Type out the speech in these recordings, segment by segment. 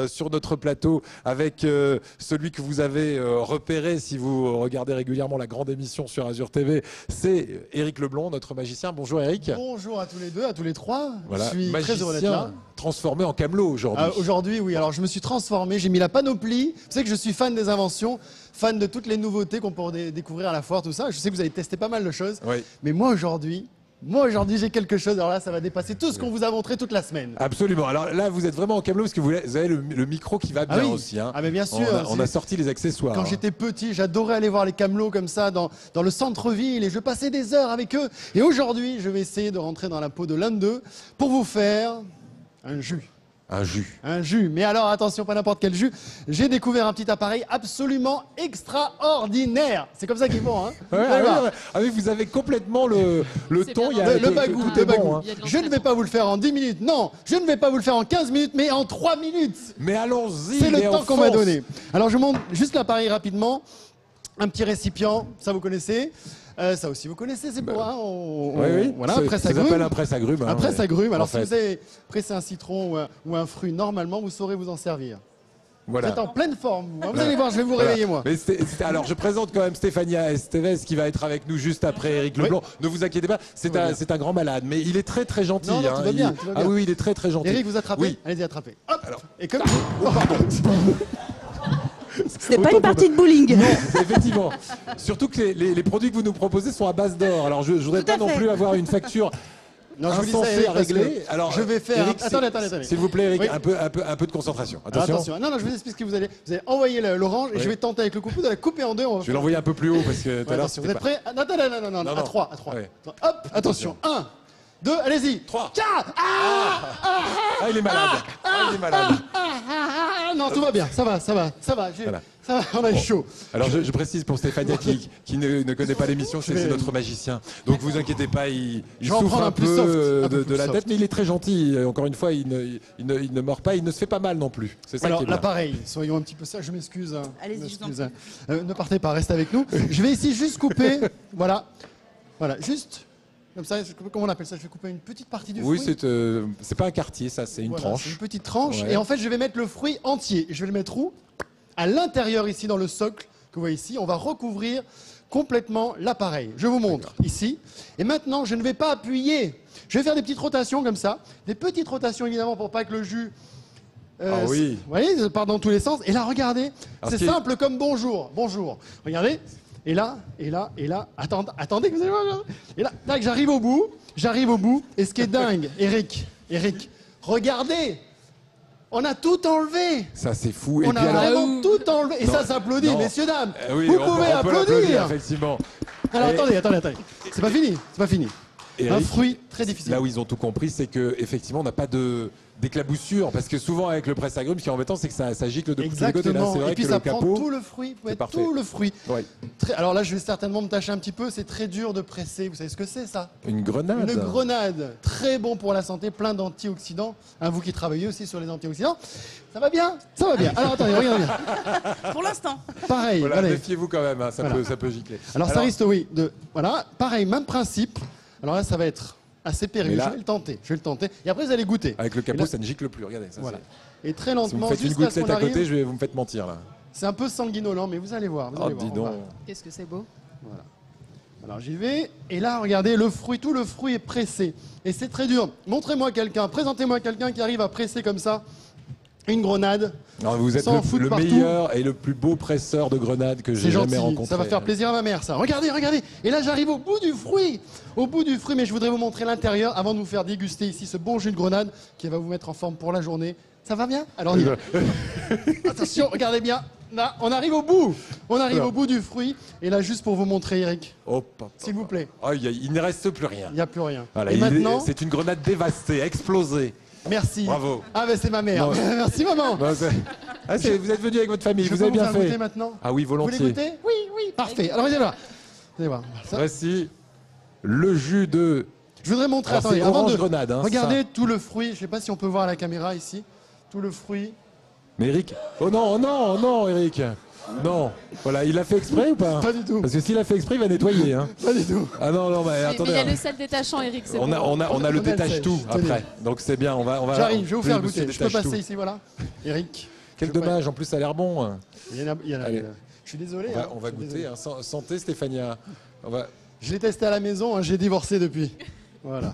sur notre plateau avec celui que vous avez repéré si vous regardez régulièrement la grande émission sur Azur TV, c'est Éric Leblond, notre magicien. Bonjour Éric. Bonjour à tous les deux, à tous les trois. Voilà. Je suis magicien très heureux d'être là. Transformé en camelot aujourd'hui. Aujourd'hui, oui. Alors je me suis transformé, j'ai mis la panoplie. Vous savez que je suis fan des inventions, fan de toutes les nouveautés qu'on peut découvrir à la foire, tout ça. Je sais que vous avez testé pas mal de choses. Oui. Mais moi aujourd'hui, j'ai quelque chose. Alors là, ça va dépasser tout ce qu'on vous a montré toute la semaine. Absolument. Alors là, vous êtes vraiment en camelot parce que vous avez le micro qui va bien aussi. Hein. Ah mais bien sûr. On a sorti les accessoires. Quand j'étais petit, j'adorais aller voir les camelots comme ça dans le centre-ville et je passais des heures avec eux. Et aujourd'hui, je vais essayer de rentrer dans la peau de l'un d'eux pour vous faire un jus. Un jus. Un jus. Mais alors, attention, pas n'importe quel jus. J'ai découvert un petit appareil absolument extraordinaire. C'est comme ça qu'ils font, hein. Ah oui, vous avez complètement le ton. Le bagou, tout est bon, hein. Je ne vais pas vous le faire en 10 minutes. Non, je ne vais pas vous le faire en 15 minutes, mais en 3 minutes. Mais allons-y. C'est le temps qu'on m'a donné. Alors, je monte juste l'appareil rapidement. Un petit récipient, ça vous connaissez. Ça aussi, vous connaissez, c'est pour oui. Voilà, un presse-agrumes. Ça s'appelle un presse-agrumes. Un presse-agrumes. Alors, si vous avez pressé un citron ou un fruit, normalement, vous saurez vous en servir. Voilà. Vous êtes en pleine forme. Vous allez voir, je vais vous réveiller, moi. Mais alors, je présente quand même Stéphania Esteves qui va être avec nous juste après Éric Leblond. Ne vous inquiétez pas, c'est un grand malade, mais il est très très gentil. Non, tout va bien, tout va bien. Ah oui, il est très très gentil. Éric, vous attrapez. Oui. Allez-y, attrapez. Hop. Alors. Et comme. Oh, pardon. C'était pas une partie de bowling. Non, effectivement. Surtout que les produits que vous nous proposez sont à base d'or. Alors, je voudrais pas non plus avoir une facture. Non, je vous dis ça, insensée Eric, à régler. Alors, je vais faire. Eric, attendez. S'il vous plaît, Eric, Oui. un peu de concentration. Alors, Attention. Non, je vous explique ce que vous allez envoyer l'orange et je vais tenter avec le couteau de la couper en deux. Je vais l'envoyer un peu plus haut parce que tout à l'heure. Attention, vous êtes prêts? Non, à 3. Ouais. Hop, attention. 1, 2, allez-y. 3. 4. Il est malade. Il est malade. Non, tout va bien. Ça va. Voilà. Ça va, on a chaud. Alors je précise pour Stéphania qui ne connaît pas l'émission, c'est notre magicien. Donc vous inquiétez pas, il souffre un peu de la tête, mais il est très gentil. Encore une fois, il ne mord pas, il ne se fait pas mal non plus. C'est ça Alors qui est bien. l'appareil, soyons un petit peu ça, je m'excuse. Allez-y, je vous en prie. Ne partez pas, restez avec nous. Je vais ici juste couper, voilà, juste comme ça. Comment on appelle ça? Je vais couper une petite partie du fruit. Oui, c'est pas un quartier, ça, c'est une tranche. C'est une petite tranche. Ouais. Et en fait, je vais mettre le fruit entier. Je vais le mettre où? À l'intérieur ici, dans le socle que vous voyez ici. On va recouvrir complètement l'appareil. Je vous montre ici. Et maintenant, je ne vais pas appuyer. Je vais faire des petites rotations comme ça. Des petites rotations, évidemment, pour pas que le jus... oui. Vous voyez, part dans tous les sens. Et là, regardez, c'est simple comme bonjour. Bonjour. Regardez. Et là. Attendez que vous allez voir. Et là, tac, j'arrive au bout. Et ce qui est dingue, Eric, regardez. On a tout enlevé. Ça, c'est fou. On a vraiment tout enlevé. Et ça s'applaudit, messieurs, dames. Vous pouvez applaudir. Effectivement. Alors, attendez. C'est pas fini. Eric, un fruit très difficile. Là où ils ont tout compris, c'est qu'effectivement, on n'a pas d'éclaboussure. Parce que souvent, avec le presse-agrumes, ce qui est embêtant, c'est que ça gicle de tous les côtés. Là, c'est vrai et puis que ça le prend capot, tout le fruit. Vous c'est tout le fruit. Ouais. Alors là, je vais certainement me tâcher un petit peu. C'est très dur de presser. Vous savez ce que c'est, ça? Une grenade. Une grenade. Très bon pour la santé, plein d'antioxydants. Vous qui travaillez aussi sur les antioxydants. Ça va bien? Alors attendez, regardez bien. Pour l'instant. Pareil. Voilà, allez. méfiez-vous quand même, hein, ça peut gicler. Alors ça risque, oui. Voilà, pareil, même principe. Alors là, ça va être assez périlleux. Là, je vais le tenter. Et après, vous allez goûter. Avec le capot, là, ça ne gicle plus. Regardez. Ça, voilà. c'est... Et très Si vous lentement, me faites une jusqu'à ce qu'on gouttelette à côté, arrive. vous me faites mentir là. C'est un peu sanguinolent, mais vous allez voir. Vous allez voir, Dis donc. Qu'est-ce que c'est beau. Voilà. Alors j'y vais. Et là, regardez, tout le fruit est pressé. Et c'est très dur. Présentez-moi quelqu'un qui arrive à presser comme ça une grenade. Alors, vous êtes le meilleur et le plus beau presseur de grenades que j'ai jamais rencontré. Ça va faire plaisir à ma mère, ça. Regardez. Et là, j'arrive au bout du fruit. Mais je voudrais vous montrer l'intérieur avant de vous faire déguster ici ce bon jus de grenade qui va vous mettre en forme pour la journée. Ça va bien? Alors, on y va. Attention, regardez bien. Là, on arrive au bout. Au bout du fruit. Et là, juste pour vous montrer, Eric. S'il vous plaît. Oh, il ne reste plus rien. Il n'y a plus rien. Voilà, et maintenant, c'est une grenade dévastée, explosée. Merci. Bravo. Ah ben c'est ma mère. Non. Merci maman. Non, vous êtes venu avec votre famille, Je vous peux avez bien faire fait. goûter maintenant? Ah oui, Vous volontiers. voulez goûter? Oui. Parfait. Alors, regardez là. Vous allez voir. Ça. Voici le jus de... Je voudrais montrer, Alors, attendez, c'est avant orange de... grenade. Hein, regardez ça. tout le fruit. Je ne sais pas si on peut voir à la caméra ici. Tout le fruit. Mais Eric... Oh non, Eric. Non. Voilà, il l'a fait exprès ou pas? Pas du tout. Parce que s'il a fait exprès, il va nettoyer. Hein. Pas du tout. Ah non, non, mais Mais attendez. il y a le sel détachant, Eric. C'est On bon. a le On a détache le tout sèche, tenez. après. Donc c'est bien. On va. J'arrive, je vais vous faire Monsieur goûter. Je peux détache passer tout. ici, voilà. Eric. Quel je peux dommage. En plus, ça a l'air bon. Il y en a. Allez. Je suis désolé. On va je suis goûter. désolé. Hein. Santé, Stéphania. On va. Je l'ai testé à la maison, hein, j'ai divorcé depuis. Voilà.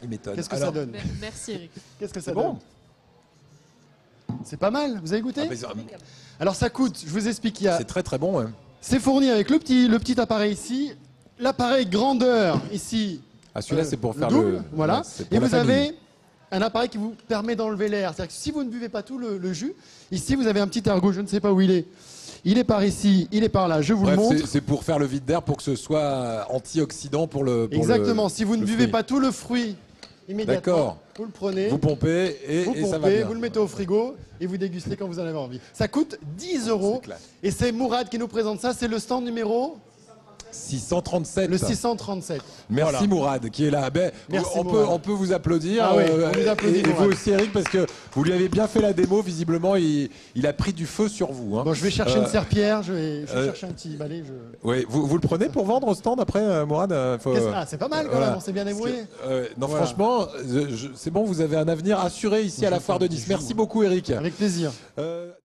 Il m'étonne. Qu'est-ce que ça Alors, donne? Merci, Eric. Qu'est-ce que ça C'est bon. donne? C'est pas mal, vous avez goûté? Ah, mais Alors ça coûte, je vous explique, il y a... c'est très très bon. Hein. c'est fourni avec le petit appareil ici, l'appareil grandeur ici. Ah, celui-là, c'est pour le faire double, le. voilà. c'est pour Et la vous famille. avez un appareil qui vous permet d'enlever l'air. C'est-à-dire que si vous ne buvez pas tout le jus, ici vous avez un petit ergot, je ne sais pas où il est. Il est par ici, il est par là, je vous le Bref, montre. c'est pour faire le vide d'air pour que ce soit antioxydant pour le. Pour Exactement, le- si vous ne le buvez fruit. pas tout le fruit immédiatement, D'accord. vous le prenez. Vous pompez et Vous ça va pompez, bien. vous le mettez au frigo et vous dégustez quand vous en avez envie. Ça coûte 10 euros. C'est clair. Et c'est Mourad qui nous présente ça. C'est le stand numéro 637. le 637. Merci Voilà. Mourad qui est là. Ben, Merci, on Mourad. peut vous applaudir. Ah oui, on vous applaudit, et vous Mourad. aussi Eric parce que vous lui avez bien fait la démo. Visiblement, il a pris du feu sur vous. Hein. Bon, je vais chercher une serpillère, je vais euh, chercher un petit balai. Oui, vous le prenez pour vendre au stand après, Mourad Ah, c'est pas mal quand voilà. même, on s'est bien débrouillé. Non, Voilà. franchement, c'est bon, vous avez un avenir assuré ici à la foire de Nice. Merci beaucoup, Eric. Avec plaisir.